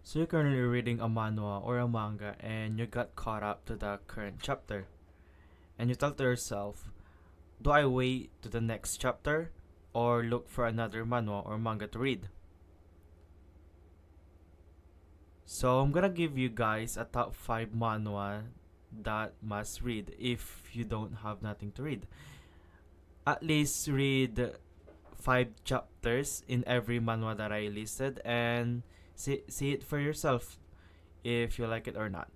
So you're currently reading a manhwa or a manga and you got caught up to the current chapter. And you tell to yourself, do I wait to the next chapter or look for another manhwa or manga to read? So I'm gonna give you guys a top 5 manhwa that must read if you don't have nothing to read. At least read 5 chapters in every manhwa that I listed and see it for yourself if you like it or not.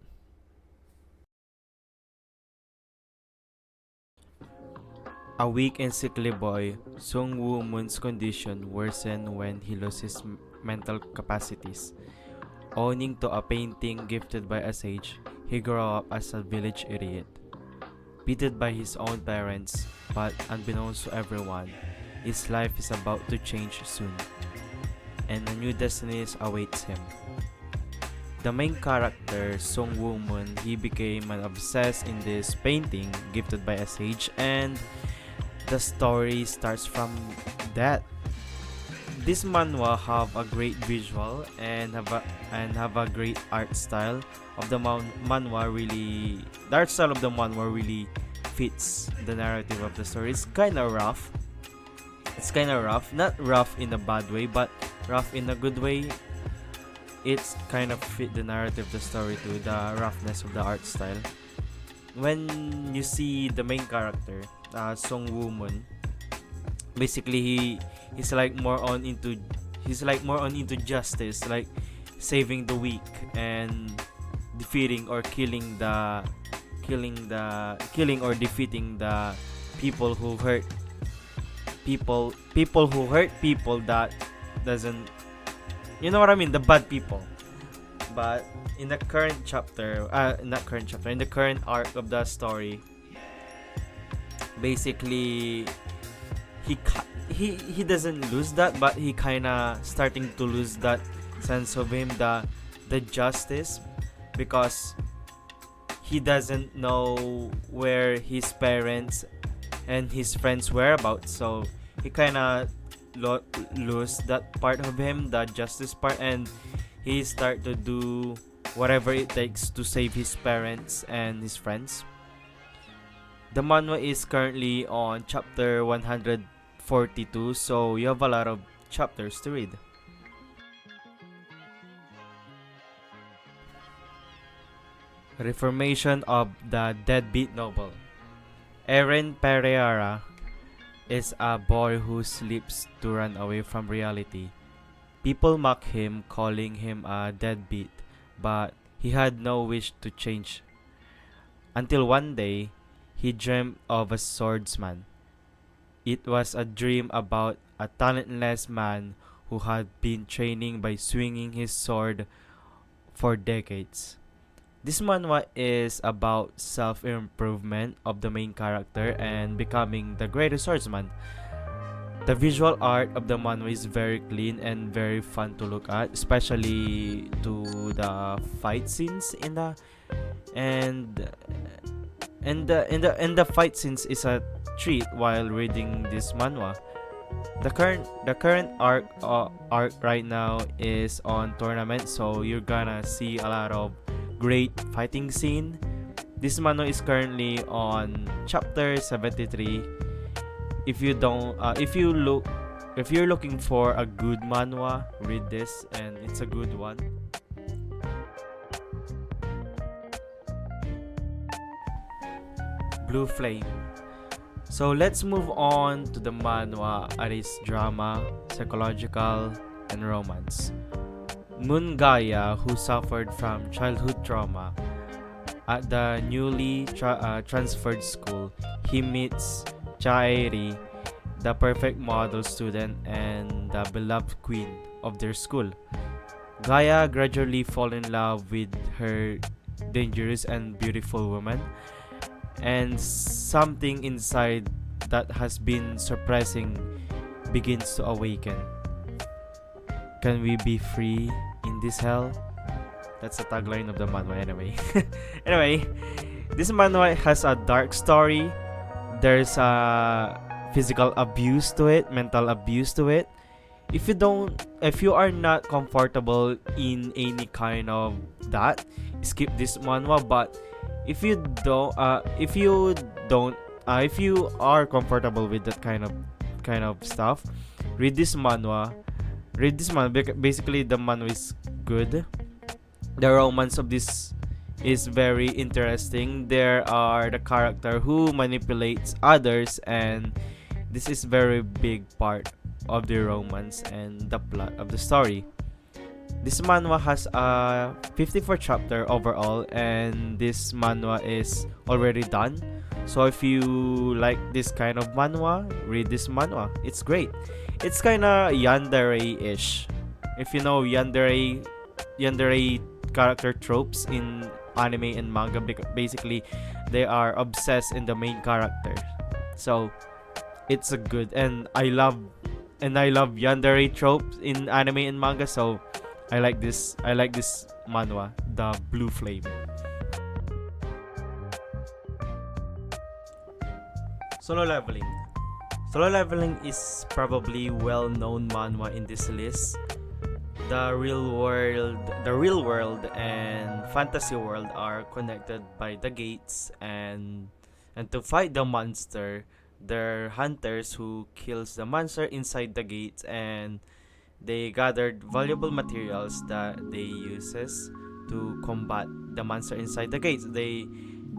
A weak and sickly boy, Sung Woo Moon's condition worsened when he lost his mental capacities. Owning to a painting gifted by a sage, he grew up as a village idiot. Pitied by his own parents, but unbeknownst to everyone, his life is about to change soon, and a new destiny awaits him. The main character, Sung Woo Moon, he became an obsessed in this painting gifted by a sage, and the story starts from that. This manhwa have a great visual and have a great art style of the manhwa. Really, the art style of the manhwa really fits the narrative of the story. It's kind of rough. Not rough in a bad way, but rough in a good way. It's kind of fit the narrative of the story to the roughness of the art style. When you see the main character, Song Woo Moon, basically he's like more on into justice, like saving the weak and defeating or killing or defeating the people who hurt people that doesn't, you know what I mean, the bad people. But in the current chapter, in the current arc of the story, basically he doesn't lose that, but he kinda starting to lose that sense of him, the justice, because he doesn't know where his parents and his friends whereabouts. So he kinda lose that part of him, the justice part, and he start to do whatever it takes to save his parents and his friends. The manhwa is currently on chapter 142, so you have a lot of chapters to read. Reformation of the Deadbeat Noble. Eren Pereira is a boy who sleeps to run away from reality. People mock him, calling him a deadbeat, but he had no wish to change. Until one day, he dreamed of a swordsman. It was a dream about a talentless man who had been training by swinging his sword for decades. This manhwa is about self-improvement of the main character and becoming the greatest swordsman. The visual art of the manhwa is very clean and very fun to look at, especially to the fight scenes in the and the fight scenes is a treat while reading this manhwa. The current arc right now is on tournament, so you're gonna see a lot of great fighting scene. This manhwa is currently on chapter 73. If you're looking for a good manhwa, read this, and it's a good one. Blue Flame. So let's move on to the manhwa. It is drama, psychological, and romance. Moon Gaia, who suffered from childhood trauma, at the newly transferred school, he meets Chaeri, the perfect model student and the beloved queen of their school. Gaia gradually falls in love with her dangerous and beautiful woman, and something inside that has been suppressing begins to awaken. Can we be free in this hell? That's the tagline of the manhwa anyway. Anyway, this manhwa has a dark story. There's a physical abuse to it, mental abuse to it. if you are not comfortable in any kind of that, skip this manhwa. But if you don't if you are comfortable with that kind of stuff, read this manhwa. Basically, the manhwa is good. The romance of this is very interesting. There are the character who manipulates others, and this is very big part of the romance and the plot of the story. This manhwa has a 54 chapter overall, and this manhwa is already done. So if you like this kind of manhwa, read this manhwa. It's great. It's kind of yandere-ish. If you know yandere character tropes in anime and manga, basically they are obsessed in the main character. So it's a good, and I love yandere tropes in anime and manga, so I like this manhwa, The Blue Flame. Solo Leveling. Solo Leveling is probably well-known manhwa in this list. The real world and fantasy world are connected by the gates, and to fight the monster, there are hunters who kills the monster inside the gates, and they gathered valuable materials that they uses to combat the monster inside the gates. They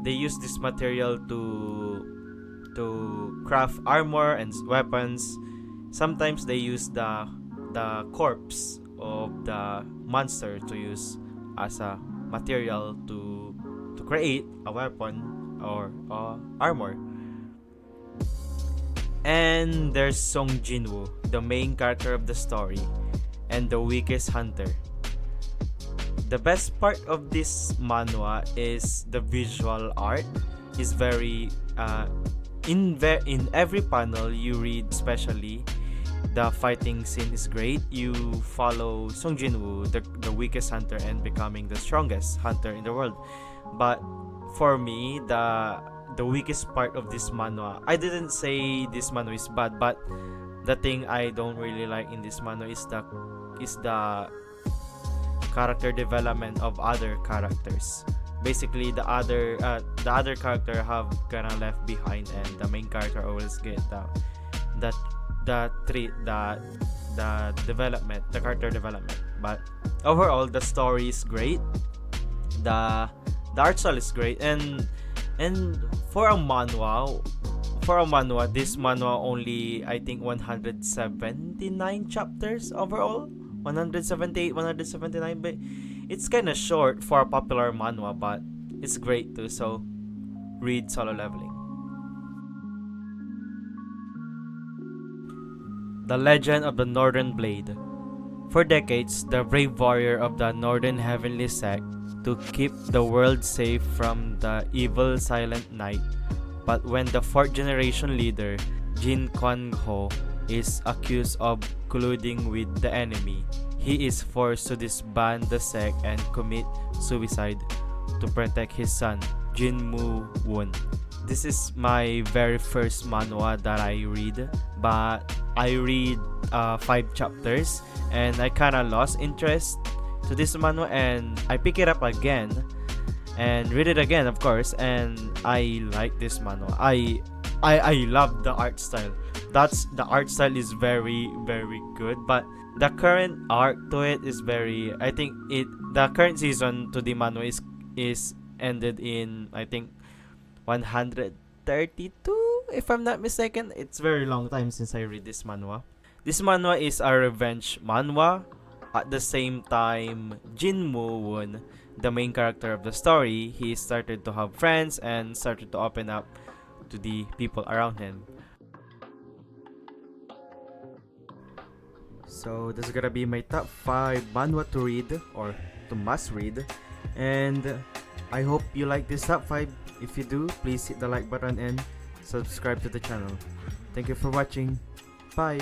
use this material to craft armor and weapons. Sometimes they use the corpse of the monster to use as a material to create a weapon or armor. And there's Song Jinwoo, the main character of the story and the weakest hunter. The best part of this manhwa is the visual art. Is very in every panel you read, especially the fighting scene is great. You follow Song Jinwoo, the weakest hunter, and becoming the strongest hunter in the world. But for me, the weakest part of this manhwa, I didn't say this manhwa is bad, but the thing I don't really like in this manhwa is the character development of other characters. Basically, the other character have kinda left behind, and the main character always get the character development. But overall, the story is great. The art style is great, and for a manhwa, this manhwa only, I think, 179 chapters overall. 178, 179, but it's kind of short for a popular manhwa, but it's great too. So read Solo Leveling. The Legend of the Northern Blade. For decades, the brave warrior of the Northern Heavenly Sect to keep the world safe from the evil Silent Knight. But when the 4th generation leader, Jin Kwon-ho, is accused of colluding with the enemy, he is forced to disband the sect and commit suicide to protect his son, Jin Moo-woon. This is my very first manhwa that I read, but I read 5 chapters and I kinda lost interest to this manhwa, and I pick it up again and read it again, of course, and I like this manhwa. I love the art style. The art style is very, very good, but the current arc to it is very, I think the current season to the manhwa is ended in, I think, 132, if I'm not mistaken. It's very long time since I read this manhwa. This manhwa is a revenge manhwa. At the same time, Jin Moo-woon, the main character of the story, he started to have friends and started to open up to the people around him. So this is gonna be my top 5 manhwa to read or to must read, and I hope you like this top 5. If you do, please hit the like button and subscribe to the channel. Thank you for watching. Bye.